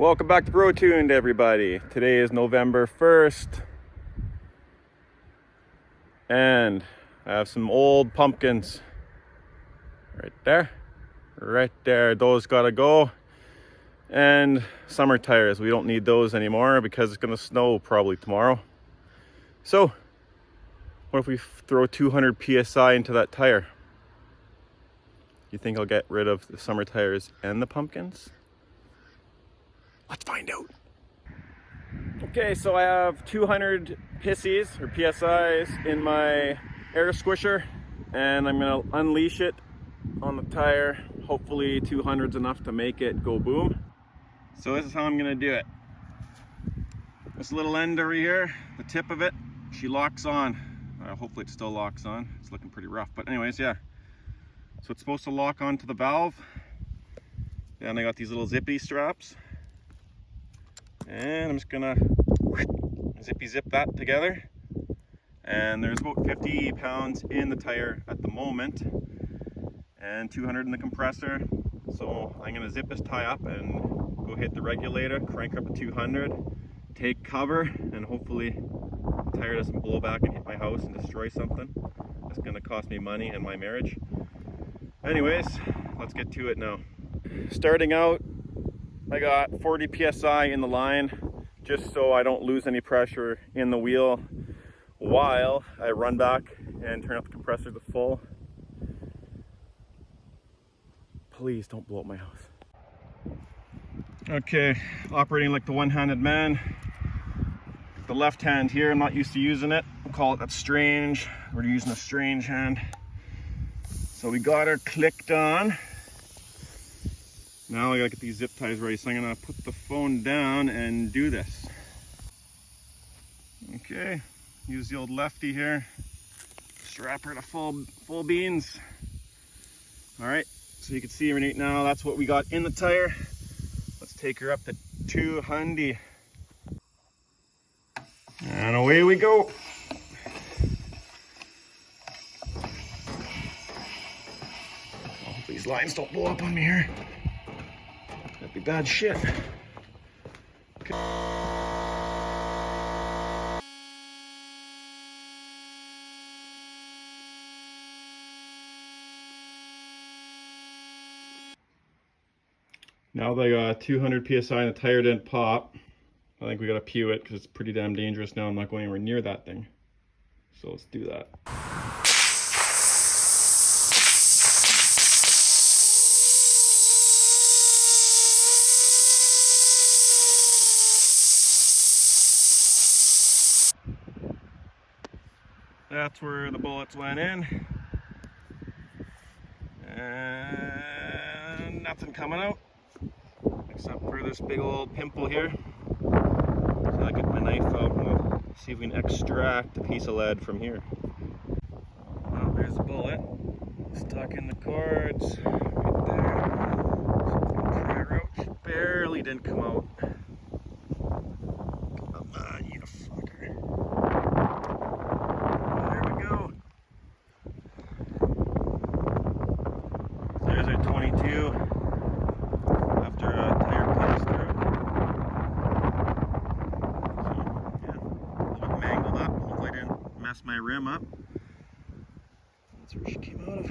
Welcome back to Brotuned, everybody. Today is November 1st. And I have some old pumpkins. Right there. Right there. Those gotta go. And summer tires. We don't need those anymore because it's gonna snow probably tomorrow. So, what if we throw 200 PSI into that tire? You think I'll get rid of the summer tires and the pumpkins? Let's find out. Okay, so I have 200 pissies or PSIs in my air squisher, and I'm gonna unleash it on the tire. Hopefully 200's enough to make it go boom. So this is how I'm gonna do it. This little end over here, the tip of it, she locks on. Hopefully it still locks on. It's looking pretty rough, but anyways, yeah. So it's supposed to lock onto the valve. Then I got these little zippy straps. And I'm just gonna zippy zip that together. And there's about 50 pounds in the tire at the moment and 200 in the compressor. So I'm gonna zip this tie up and go hit the regulator, crank up to 200, take cover, and hopefully the tire doesn't blow back and hit my house and destroy something. That's gonna cost me money and my marriage. Anyways, let's get to it now. Starting out, I got 40 PSI in the line just so I don't lose any pressure in the wheel while I run back and turn up the compressor to full. Please don't blow up my house. Okay, operating like the one-handed man. The left hand here, I'm not used to using it. We'll call it that strange. We're using a strange hand. So we got her clicked on. Now I gotta get these zip ties ready, so I'm gonna put the phone down and do this. Okay, use the old lefty here. Strap her to full beans. All right, so you can see right now that's what we got in the tire. Let's take her up to 200. And away we go. Hope these lines don't blow up on me here. That'd be bad shit. Okay. Now that I got 200 PSI and the tire didn't pop, I think we gotta pew it because it's pretty damn dangerous now. I'm not going anywhere near that thing. So let's do that. That's where the bullets went in. And nothing coming out. Except for this big old pimple here. So I get my knife out and we'll see if we can extract a piece of lead from here. Well, there's the bullet. Stuck in the cords. Right there. Dry roach. Barely didn't come out. Come on, you fucker. There we go. There's our 22 after a tire passed through. So, yeah, a little bit mangled up. Hopefully I didn't mess my rim up. That's where she came out of.